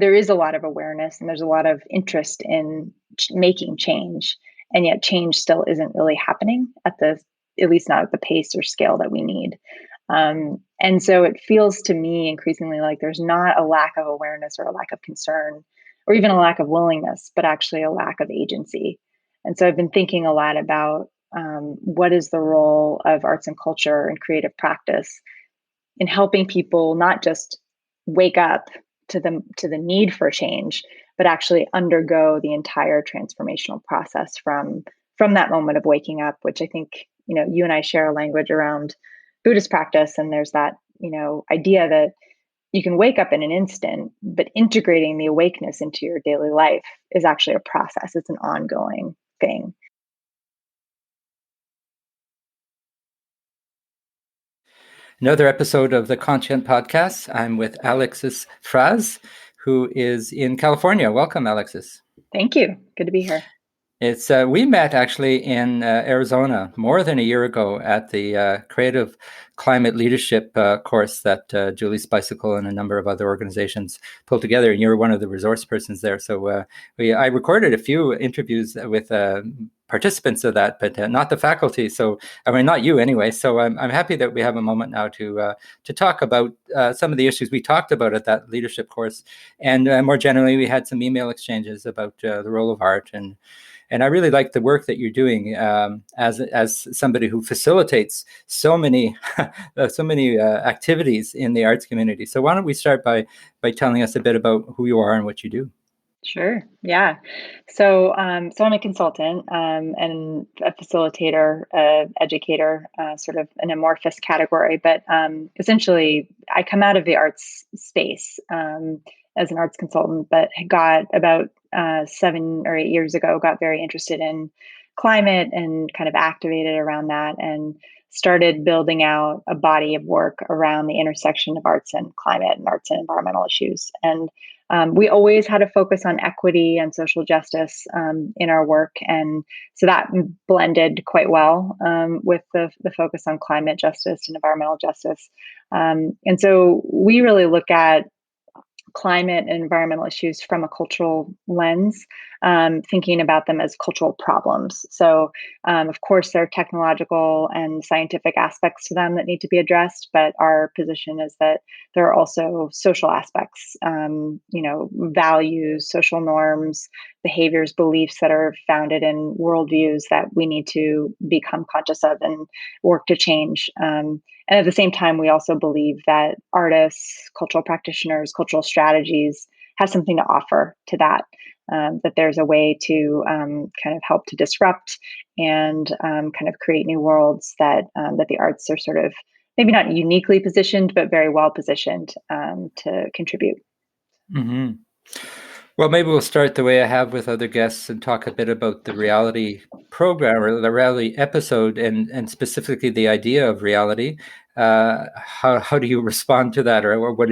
there is a lot of awareness and there's a lot of interest in making change, and yet change still isn't really happening at least not at the pace or scale that we need. And so it feels to me increasingly like there's not a lack of awareness or a lack of concern or even a lack of willingness, but actually a lack of agency. And so I've been thinking a lot about what is the role of arts and culture and creative practice in helping people not just wake up to the need for change, but actually undergo the entire transformational process from that moment of waking up, which I think, you and I share a language around Buddhist practice. And there's that, idea that you can wake up in an instant, but integrating the awakeness into your daily life is actually a process. It's an ongoing thing. Another episode of the Conscient podcast. I'm with Alexis frasz, who is in California. Welcome, Alexis. Thank you. Good to be here. We met actually in Arizona more than a year ago at the Creative Climate Leadership course that Julie's Bicycle and a number of other organizations pulled together, and you were one of the resource persons there. So I recorded a few interviews with participants of that, but not the faculty. So I mean, not you anyway. So I'm happy that we have a moment now to talk about some of the issues we talked about at that leadership course, and more generally, we had some email exchanges about the role of art and I really like the work that you're doing as somebody who facilitates so many activities in the arts community. So why don't we start by telling us a bit about who you are and what you do? Sure. Yeah. So I'm a consultant and a facilitator, educator, sort of an amorphous category. But essentially, I come out of the arts space as an arts consultant, but got about 7 or 8 years ago, got very interested in climate and kind of activated around that and started building out a body of work around the intersection of arts and climate and arts and environmental issues. And we always had a focus on equity and social justice in our work. And so that blended quite well with the focus on climate justice and environmental justice. And so we really look at climate and environmental issues from a cultural lens, thinking about them as cultural problems. So, of course, there are technological and scientific aspects to them that need to be addressed, but our position is that there are also social aspects, values, social norms, behaviors, beliefs that are founded in worldviews that we need to become conscious of and work to change. And at the same time, we also believe that artists, cultural practitioners, cultural strategies have something to offer to that, that there's a way to kind of help to disrupt and kind of create new worlds that the arts are sort of maybe not uniquely positioned, but very well positioned to contribute. Mm-hmm. Well, maybe we'll start the way I have with other guests and talk a bit about the reality program or the reality episode and specifically the idea of reality. How do you respond to that, or what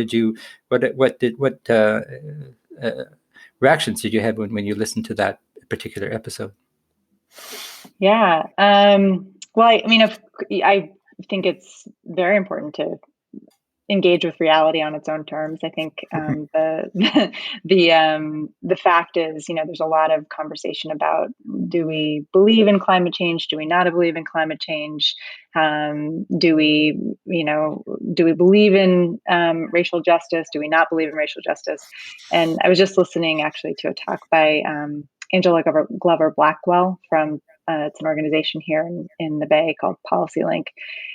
reactions did you have when you listened to that particular episode? Yeah. Well, I think it's very important to engage with reality on its own terms. I think the fact is, there's a lot of conversation about, do we believe in climate change? Do we not believe in climate change? Do we believe in racial justice? Do we not believe in racial justice? And I was just listening actually to a talk by Angela Glover Blackwell from it's an organization here in the Bay called Policy Link.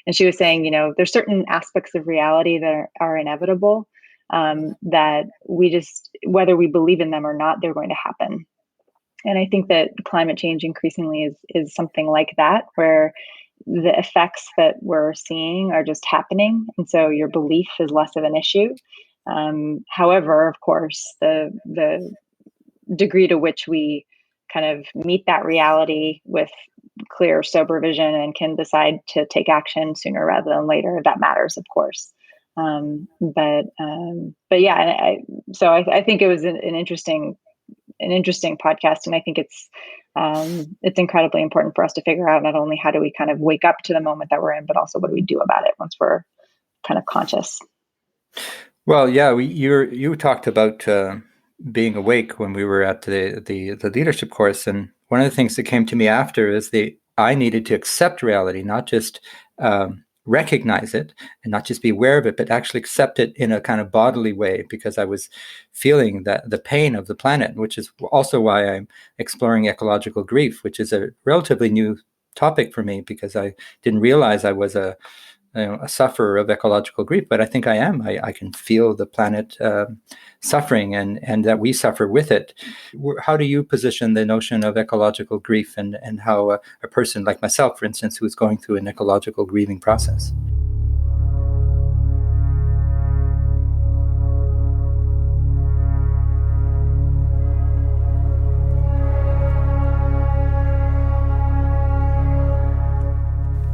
And she was saying, there's certain aspects of reality that are inevitable, that we just, whether we believe in them or not, they're going to happen. And I think that climate change increasingly is something like that, where the effects that we're seeing are just happening. And so your belief is less of an issue. However, of course, the degree to which we kind of meet that reality with clear, sober vision and can decide to take action sooner rather than later, that matters, of course. But yeah, so I think it was an interesting podcast, and I think it's incredibly important for us to figure out not only how do we kind of wake up to the moment that we're in, but also what do we do about it once we're kind of conscious. Well, yeah, you talked about being awake when we were at the leadership course, and one of the things that came to me after is I needed to accept reality, not just recognize it and not just be aware of it, but actually accept it in a kind of bodily way, because I was feeling that the pain of the planet, which is also why I'm exploring ecological grief, which is a relatively new topic for me, because I didn't realize I was a sufferer of ecological grief, but I think I am. I can feel the planet suffering, and that we suffer with it. How do you position the notion of ecological grief, and how a person like myself, for instance, who is going through an ecological grieving process?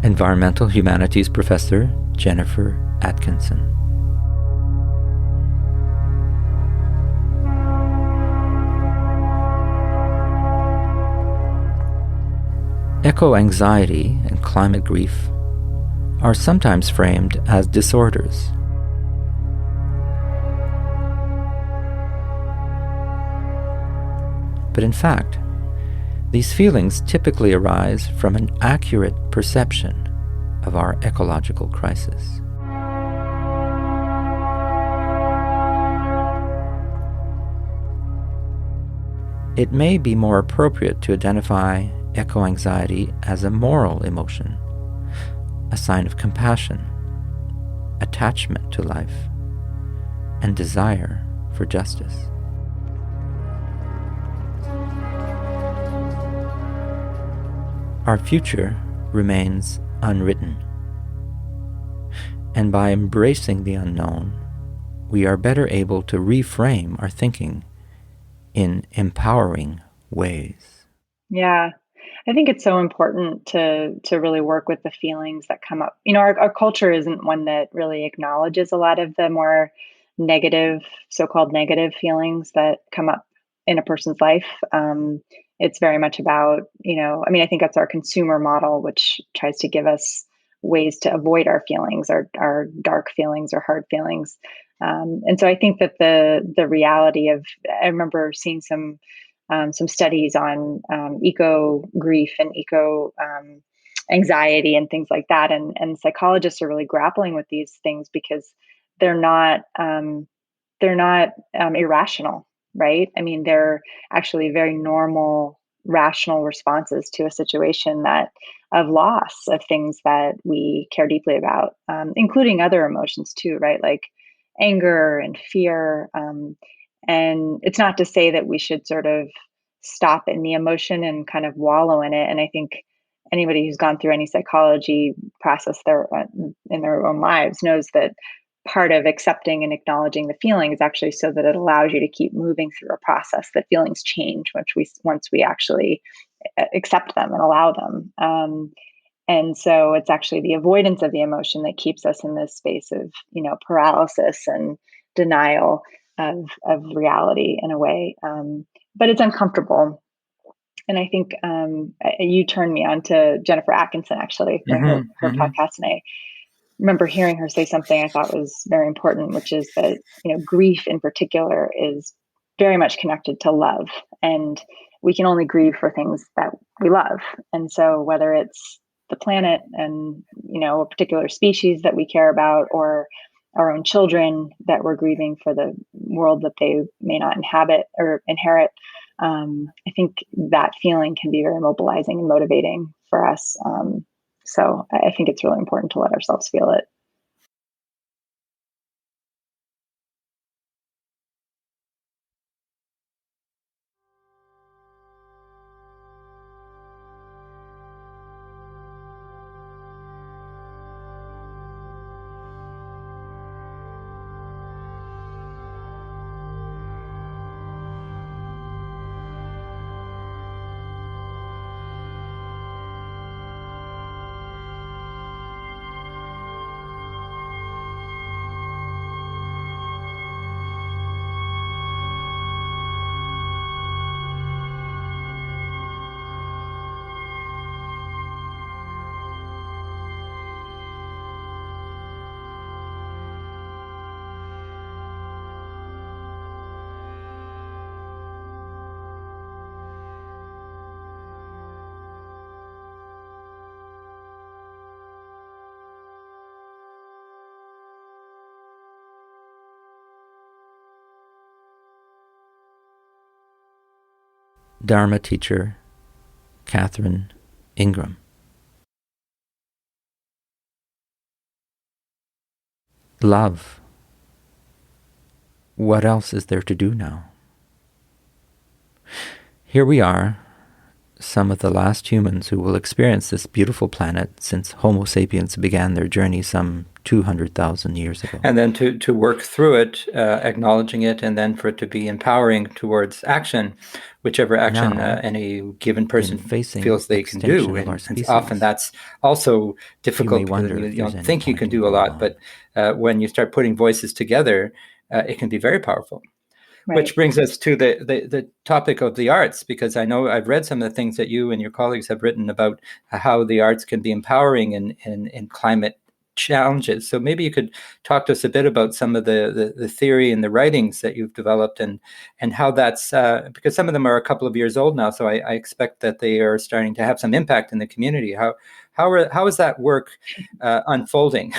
Environmental Humanities Professor Jennifer Atkinson. Eco-anxiety and climate grief are sometimes framed as disorders. But in fact, these feelings typically arise from an accurate perception of our ecological crisis. It may be more appropriate to identify eco-anxiety as a moral emotion, a sign of compassion, attachment to life, and desire for justice. Our future remains unwritten, and by embracing the unknown, we are better able to reframe our thinking in empowering ways. Yeah. I think it's so important to really work with the feelings that come up. Our culture isn't one that really acknowledges a lot of the more negative, so-called negative feelings that come up in a person's life. It's very much about, I think that's our consumer model, which tries to give us ways to avoid our feelings, our dark feelings or hard feelings. And so I think that the reality of, I remember seeing some studies on eco grief and eco anxiety and things like that, and psychologists are really grappling with these things because they're not irrational, right? I mean, they're actually very normal, rational responses to a situation of loss of things that we care deeply about, including other emotions too, right? Like anger and fear. And it's not to say that we should sort of stop in the emotion and kind of wallow in it. And I think anybody who's gone through any psychology process in their own lives knows that part of accepting and acknowledging the feeling is actually so that it allows you to keep moving through a process. That feelings change once we actually accept them and allow them. And so it's actually the avoidance of the emotion that keeps us in this space of, paralysis and denial of reality in a way. But it's uncomfortable. And I think you turned me on to Jennifer Atkinson, actually, for her podcast. And I remember hearing her say something I thought was very important, which is that, grief in particular is very much connected to love. And we can only grieve for things that we love. And so whether it's the planet and, a particular species that we care about, or our own children that we're grieving for the world that they may not inhabit or inherit, I think that feeling can be very mobilizing and motivating for us. So I think it's really important to let ourselves feel it. Dharma teacher Catherine Ingram. Love. What else is there to do now? Here we are, some of the last humans who will experience this beautiful planet since Homo sapiens began their journey some 200,000 years ago. And then to work through it, acknowledging it, and then for it to be empowering towards action, whichever action any given person feels they can do. And often that's also difficult because you don't think you can do a lot, but when you start putting voices together, it can be very powerful. Right. Which brings us to the topic of the arts, because I know I've read some of the things that you and your colleagues have written about how the arts can be empowering in climate challenges. So maybe you could talk to us a bit about some of the theory and the writings that you've developed and how that's, because some of them are a couple of years old now, so I expect that they are starting to have some impact in the community. How is that work unfolding?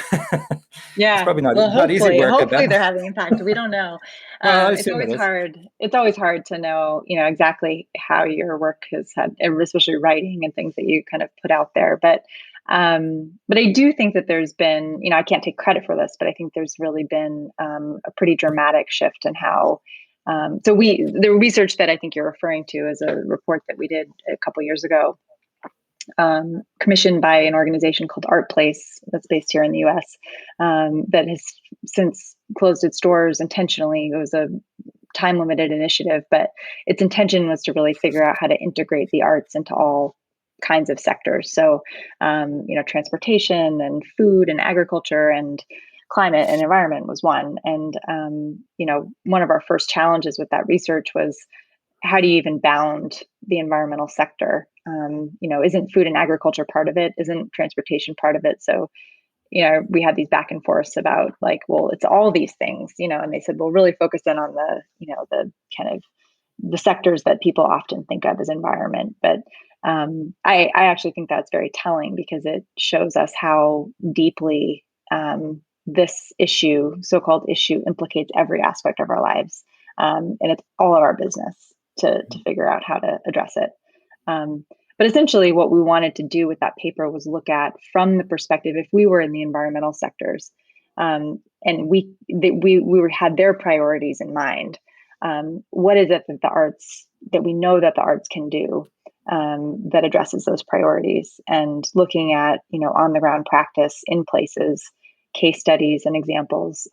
Yeah, it's probably not easy work. Hopefully they're having impact. We don't know. It's always hard. It's always hard to know, exactly how your work has had, especially writing and things that you kind of put out there. But I do think that there's been, I can't take credit for this, but I think there's really been a pretty dramatic shift in how. The research that I think you're referring to is a report that we did a couple years ago. Commissioned by an organization called Art Place that's based here in the U.S. That has since closed its doors intentionally. It was a time-limited initiative, but its intention was to really figure out how to integrate the arts into all kinds of sectors. So, transportation and food and agriculture and climate and environment was one. And, one of our first challenges with that research was, how do you even bound the environmental sector? Isn't food and agriculture part of it? Isn't transportation part of it? So, we had these back and forths about it's all these things, and they said, well, really focus in on the kind of the sectors that people often think of as environment. But I actually think that's very telling, because it shows us how deeply this issue, so-called issue, implicates every aspect of our lives. And it's all of our business to figure out how to address it. But essentially what we wanted to do with that paper was look at, from the perspective, if we were in the environmental sectors, and we had their priorities in mind, what is it that we know that the arts can do that addresses those priorities, and looking at, on the ground practice in places, case studies and examples.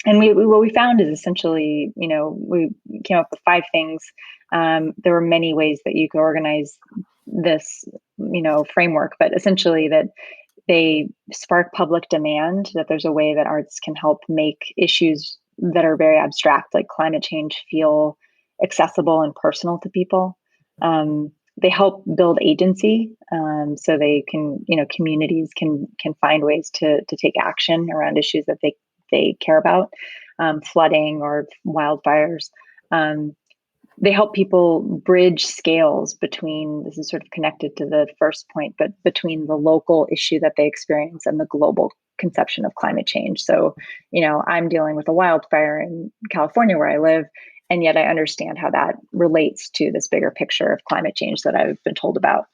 And what we found is essentially, we came up with 5 things. There were many ways that you could organize this, framework, but essentially that they spark public demand, that there's a way that arts can help make issues that are very abstract, like climate change, feel accessible and personal to people. They help build agency, so they can, communities can find ways to take action around issues that they care about, flooding or wildfires. They help people bridge scales between, this is sort of connected to the first point, but between the local issue that they experience and the global conception of climate change. So, I'm dealing with a wildfire in California where I live, and yet I understand how that relates to this bigger picture of climate change that I've been told about.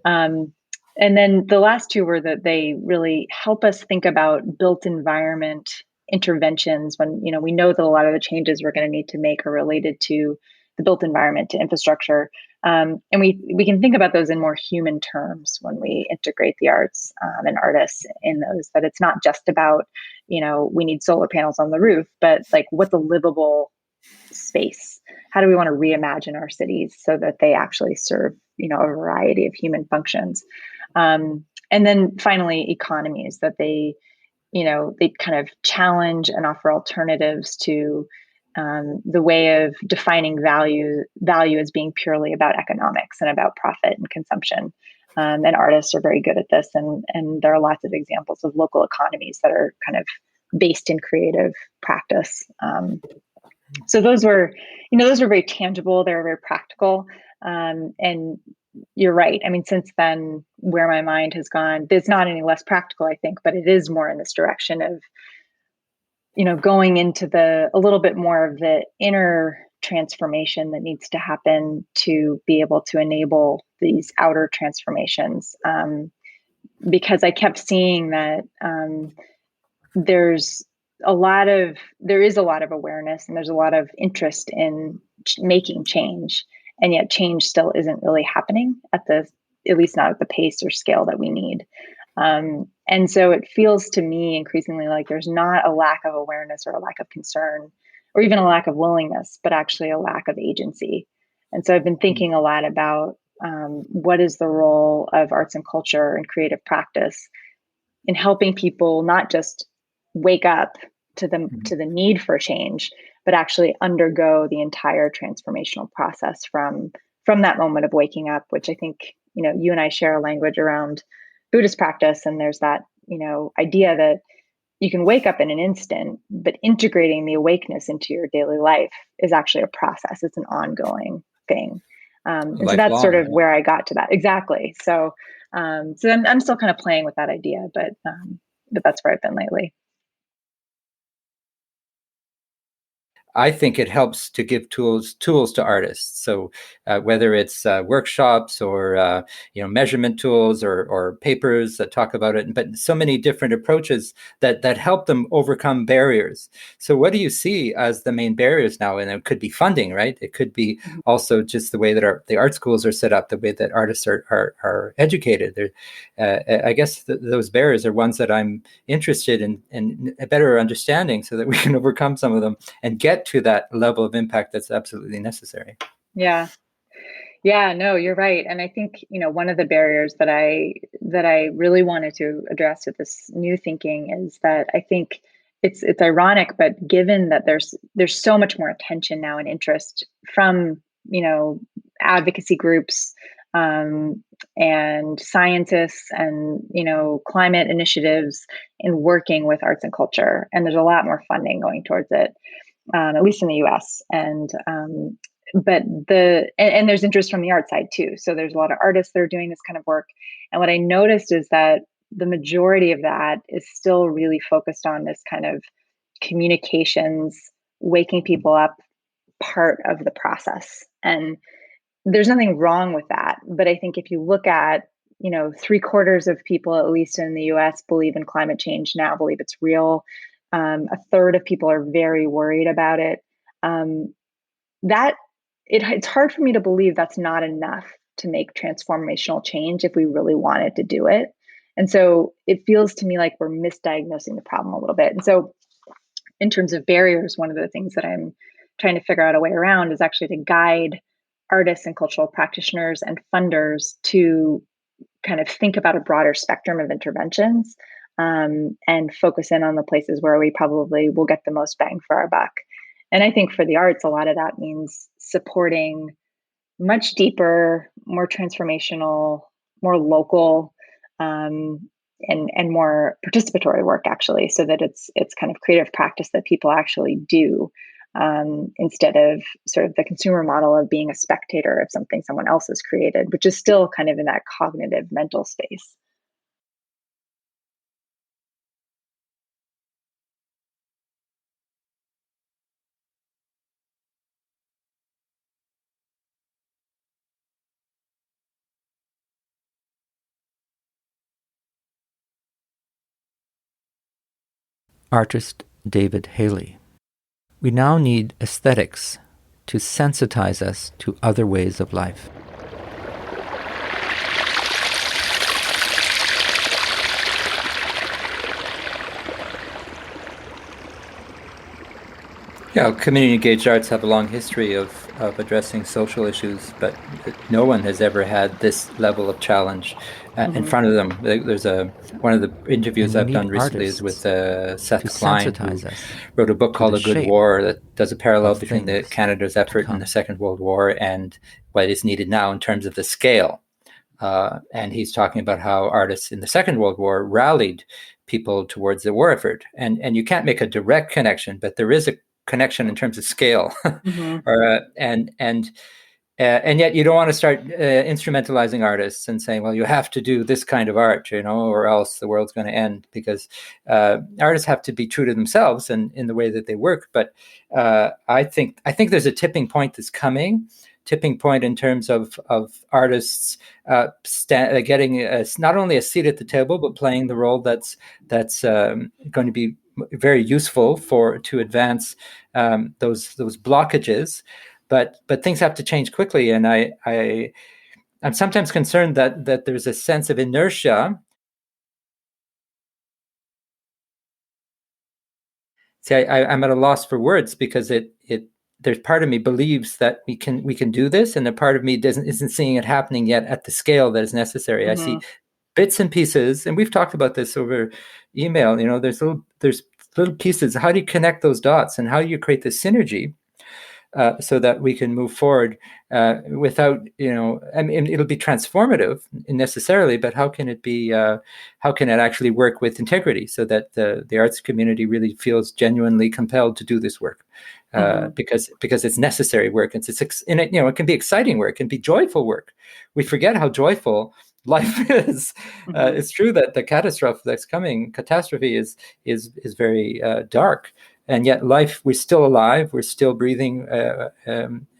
And then the last 2 were that they really help us think about built environment interventions when, we know that a lot of the changes we're going to need to make are related to the built environment, to infrastructure. And we can think about those in more human terms when we integrate the arts and artists in those, that it's not just about, we need solar panels on the roof, but what's a livable space? How do we want to reimagine our cities so that they actually serve, a variety of human functions? And then finally, economies, that they kind of challenge and offer alternatives to the way of defining value as being purely about economics and about profit and consumption. And artists are very good at this. And there are lots of examples of local economies that are kind of based in creative practice. So those were very tangible. They were very practical. And you're right. I mean, since then, where my mind has gone, it's not any less practical, I think, but it is more in this direction of, going into a little bit more of the inner transformation that needs to happen to be able to enable these outer transformations. Because I kept seeing that there is a lot of awareness, and there's a lot of interest in making change, and yet change still isn't really happening at least not at the pace or scale that we need. And so it feels to me increasingly like there's not a lack of awareness or a lack of concern or even a lack of willingness, but actually a lack of agency. And so I've been thinking a lot about what is the role of arts and culture and creative practice in helping people not just wake up to the need for change, but actually undergo the entire transformational process from that moment of waking up, which I think, you and I share a language around Buddhist practice. And there's that, idea that you can wake up in an instant, but integrating the awakeness into your daily life is actually a process. It's an ongoing thing. And so that's sort of where I got to that. Exactly. So I'm still kind of playing with that idea, but that's where I've been lately. I think it helps to give tools to artists. So whether it's workshops or measurement tools or papers that talk about it, but so many different approaches that help them overcome barriers. So what do you see as the main barriers now? And it could be funding, right? It could be also just the way that the art schools are set up, the way that artists are educated. I guess those barriers are ones that I'm interested in a better understanding, so that we can overcome some of them and get to that level of impact that's absolutely necessary. Yeah, no, you're right. And I think, one of the barriers that I really wanted to address with this new thinking is that I think it's ironic, but given that there's so much more attention now and interest from, advocacy groups, and scientists and, climate initiatives in working with arts and culture. And there's a lot more funding going towards it. At least in the US. And there's interest from the art side too. So there's a lot of artists that are doing this kind of work. And what I noticed is that the majority of that is still really focused on this kind of communications, waking people up part of the process. And there's nothing wrong with that. But I think if you look at, 3/4 of people, at least in the US, believe in climate change now, believe it's real. A third of people are very worried about it. It's hard for me to believe that's not enough to make transformational change if we really wanted to do it. And so it feels to me like we're misdiagnosing the problem a little bit. And so in terms of barriers, one of the things that I'm trying to figure out a way around is actually to guide artists and cultural practitioners and funders to kind of think about a broader spectrum of interventions. And focus in on the places where we probably will get the most bang for our buck. And I think for the arts, a lot of that means supporting much deeper, more transformational, more local, and more participatory work, actually, so that it's kind of creative practice that people actually do, instead of sort of the consumer model of being a spectator of something someone else has created, which is still kind of in that cognitive mental space. Artist David Haley. We now need aesthetics to sensitize us to other ways of life. Yeah, community engaged arts have a long history of addressing social issues, but no one has ever had this level of challenge in front of them. There's one of the interviews I've done recently is with Seth Klein, who wrote a book called A Good War that does a parallel between Canada's effort in the Second World War and what is needed now in terms of the scale. And he's talking about how artists in the Second World War rallied people towards the war effort. And you can't make a direct connection, but there is a connection in terms of scale. And And yet you don't want to start instrumentalizing artists and saying, well, you have to do this kind of art, or else the world's going to end, because artists have to be true to themselves and in the way that they work. But I think there's a tipping point that's coming. Tipping point in terms of artists getting not only a seat at the table, but playing the role that's going to be very useful to advance those blockages. But things have to change quickly, and I'm sometimes concerned that there's a sense of inertia. See, I'm at a loss for words, because there's part of me believes that we can do this, and a part of me isn't seeing it happening yet at the scale that is necessary. I see bits and pieces, and we've talked about this over email. There's little pieces. How do you connect those dots, and how do you create this synergy so that we can move forward without, I mean, it'll be transformative necessarily, but how can it be? How can it actually work with integrity, so that the arts community really feels genuinely compelled to do this work, because it's necessary work. It can be exciting work, it can be joyful work. We forget how joyful life is. It's true that the catastrophe is very dark. And yet we're still alive, we're still breathing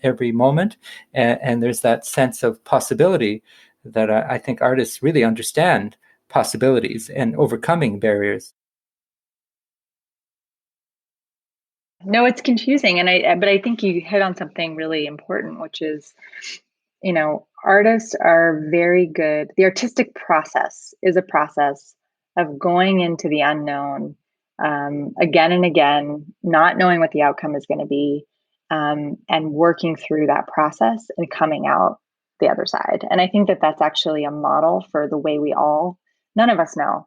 every moment. And there's that sense of possibility that I think artists really understand possibilities and overcoming barriers. No, it's confusing. But I think you hit on something really important, which is, artists are very good. The artistic process is a process of going into the unknown again and again, not knowing what the outcome is going to be, and working through that process and coming out the other side. And I think that that's actually a model for the way none of us know,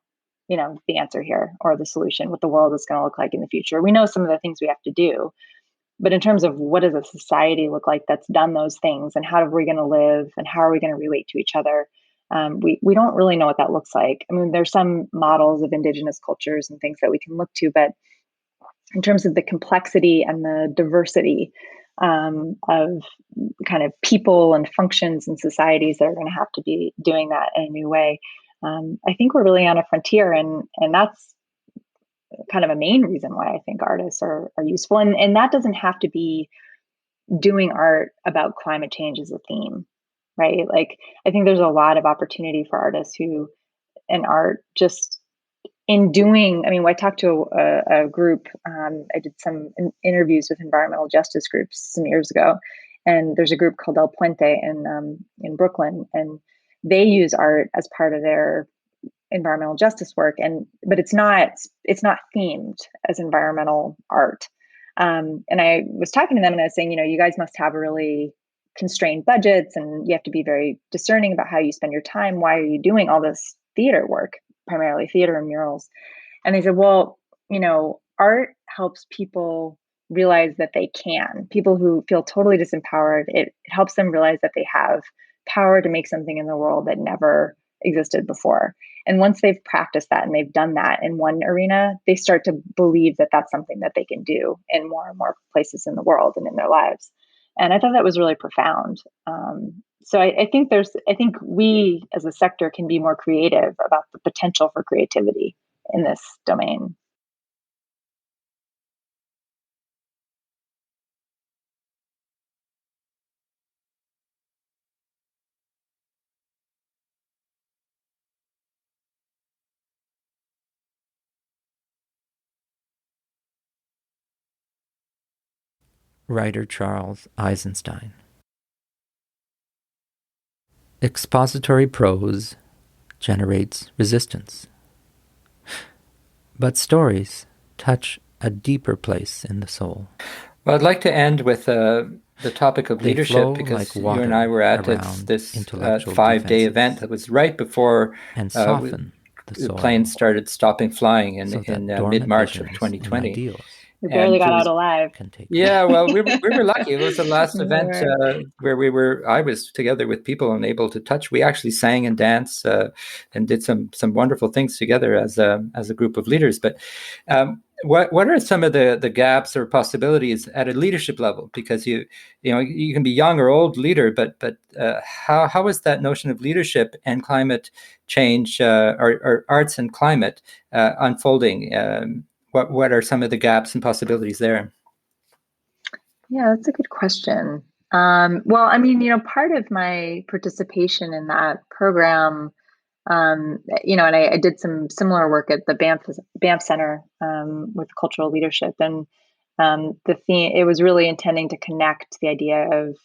the answer here or the solution, what the world is going to look like in the future. We know some of the things we have to do, but in terms of what does a society look like that's done those things, and how are we going to live, and how are we going to relate to each other? We don't really know what that looks like. I mean, there's some models of indigenous cultures and things that we can look to, but in terms of the complexity and the diversity of kind of people and functions and societies that are going to have to be doing that in a new way, I think we're really on a frontier, and that's kind of a main reason why I think artists are useful. And that doesn't have to be doing art about climate change as a theme, right? Like, I think there's a lot of opportunity for artists and art just in doing. I mean, I talked to a group, I did some interviews with environmental justice groups some years ago, and there's a group called El Puente in Brooklyn, and they use art as part of their environmental justice work, but it's not themed as environmental art. And I was talking to them, and I was saying, you guys must have really constrained budgets, and you have to be very discerning about how you spend your time. Why are you doing all this theater work, primarily theater and murals? And they said, well, art helps people realize that they can. People who feel totally disempowered, it helps them realize that they have power to make something in the world that never existed before. And once they've practiced that and they've done that in one arena, they start to believe that that's something that they can do in more and more places in the world and in their lives. And I thought that was really profound. So I think we as a sector can be more creative about the potential for creativity in this domain. Writer Charles Eisenstein. Expository prose generates resistance, but stories touch a deeper place in the soul. Well, I'd like to end with the topic of leadership, because you and I were at this 5-day event that was right before the planes started stopping flying in mid-March of 2020. We barely got out alive. Yeah, well, we were lucky. It was the last event where I was together with people and able to touch. We actually sang and danced and did some wonderful things together as a group of leaders. But what are some of the gaps or possibilities at a leadership level? Because you can be young or old leader, but how is that notion of leadership and climate change or arts and climate unfolding? What are some of the gaps and possibilities there? Yeah, that's a good question. Well, I mean, part of my participation in that program, and I did some similar work at the Banff Center with cultural leadership, and the theme, it was really intending to connect the idea of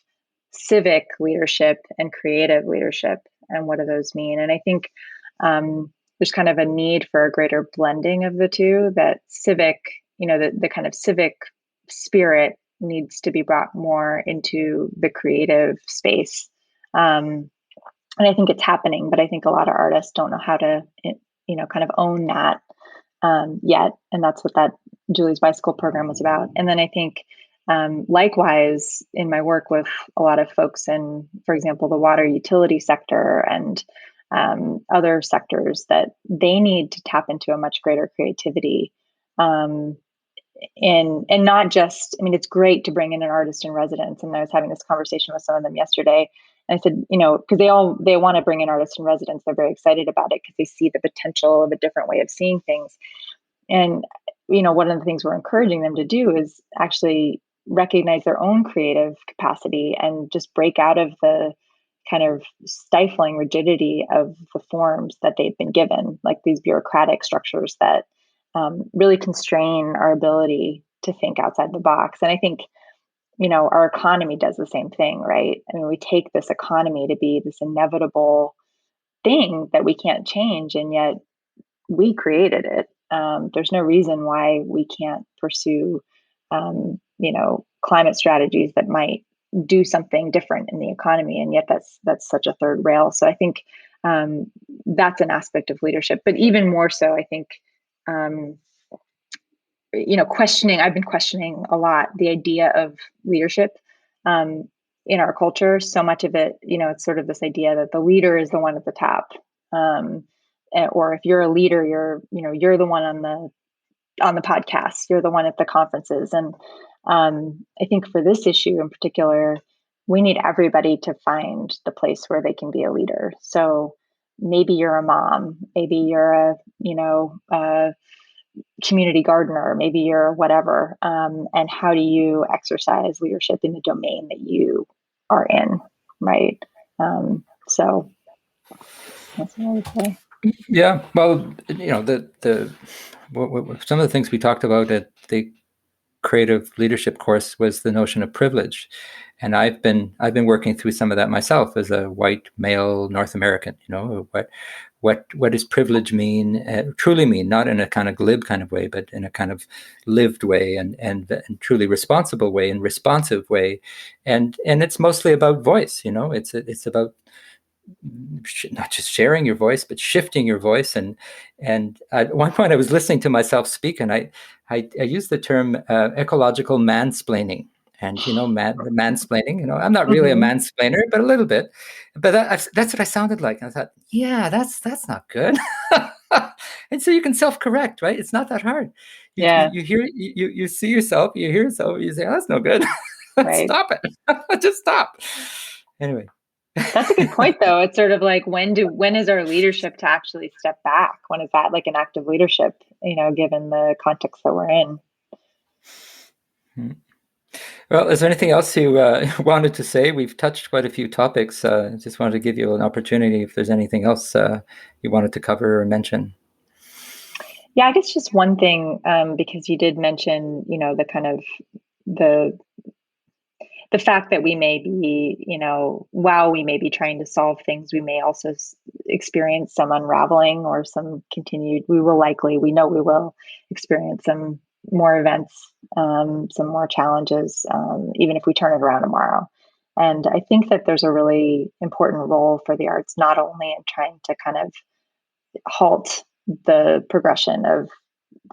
civic leadership and creative leadership, and what do those mean? And I think there's kind of a need for a greater blending of the two. That civic, the kind of civic spirit needs to be brought more into the creative space. And I think it's happening, but I think a lot of artists don't know how to, kind of own that yet. And that's what that Julie's Bicycle program was about. And then I think, likewise, in my work with a lot of folks in, for example, the water utility sector and other sectors, that they need to tap into a much greater creativity. And not just, I mean, it's great to bring in an artist in residence. And I was having this conversation with some of them yesterday. And I said, because they want to bring in artists in residence. They're very excited about it because they see the potential of a different way of seeing things. And, one of the things we're encouraging them to do is actually recognize their own creative capacity and just break out of the kind of stifling rigidity of the forms that they've been given, like these bureaucratic structures that really constrain our ability to think outside the box. And I think, our economy does the same thing, right? I mean, we take this economy to be this inevitable thing that we can't change, and yet we created it. There's no reason why we can't pursue, climate strategies that might do something different in the economy, and yet that's such a third rail. So I think that's an aspect of leadership. But even more so, I think, I've been questioning a lot the idea of leadership in our culture. So much of it, it's sort of this idea that the leader is the one at the top. Or if you're a leader, you're the one on the podcast, you're the one at the conferences. And I think for this issue in particular, we need everybody to find the place where they can be a leader. So maybe you're a mom, maybe you're a community gardener, maybe you're whatever. And how do you exercise leadership in the domain that you are in, right? So that's what I would say. Yeah, well, some of the things we talked about at the creative leadership course was the notion of privilege, and I've been working through some of that myself as a white male North American. What does privilege truly mean, not in a kind of glib kind of way, but in a kind of lived way and truly responsible way and responsive way, and it's mostly about voice. It's about not just sharing your voice, but shifting your voice. And at one point I was listening to myself speak, and I used the term ecological mansplaining. And mansplaining. I'm not really a mansplainer, but a little bit. But that's what I sounded like. And I thought, yeah, that's not good. And so you can self-correct, right? It's not that hard. You hear, you see yourself, you hear yourself, you say, oh, that's no good. Right. Stop it. Just stop. Anyway. That's a good point, though. It's sort of like, when is our leadership to actually step back? When is that like an act of leadership, given the context that we're in? Well, is there anything else you wanted to say? We've touched quite a few topics. Just wanted to give you an opportunity if there's anything else you wanted to cover or mention. Yeah, I guess just one thing, because you did mention, the kind of the fact that we may be, while we may be trying to solve things, we may also experience some unraveling or some continued, we know we will experience some more events, some more challenges, even if we turn it around tomorrow. And I think that there's a really important role for the arts, not only in trying to kind of halt the progression of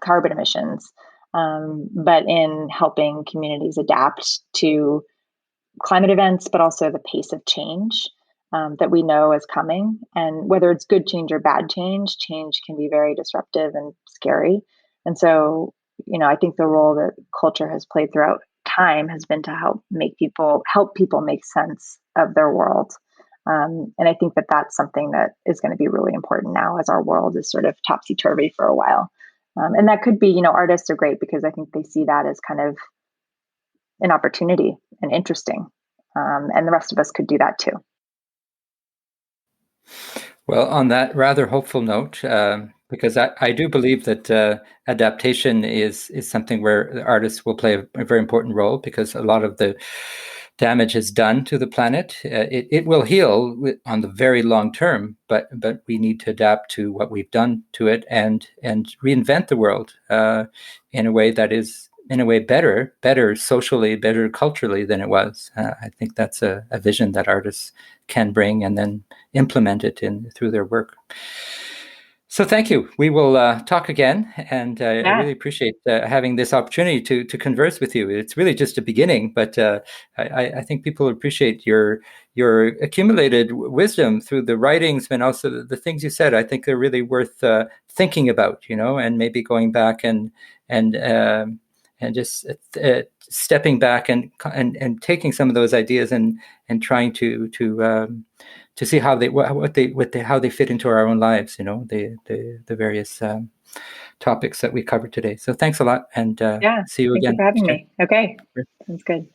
carbon emissions, but in helping communities adapt to climate events, but also the pace of change that we know is coming. And whether it's good change or bad change can be very disruptive and scary. And so I think the role that culture has played throughout time has been to help people make sense of their world. And I think that that's something that is going to be really important now as our world is sort of topsy-turvy for a while. And that could be, artists are great because I think they see that as kind of an opportunity and interesting. And the rest of us could do that too. Well, on that rather hopeful note, because I do believe that adaptation is something where artists will play a very important role, because a lot of the damage is done to the planet. It will heal on the very long term, but we need to adapt to what we've done to it and reinvent the world in a way that is better socially, better culturally than it was. I think that's a vision that artists can bring and then implement it through their work. So thank you. We will talk again, and I really appreciate having this opportunity to converse with you. It's really just a beginning, but I think people appreciate your accumulated wisdom through the writings and also the things you said. I think they're really worth thinking about, and maybe going back and just stepping back and taking some of those ideas and trying to see how they fit into our own lives. The various topics that we covered today. So thanks a lot, and see you again. Thank you for having me. Okay, sounds good.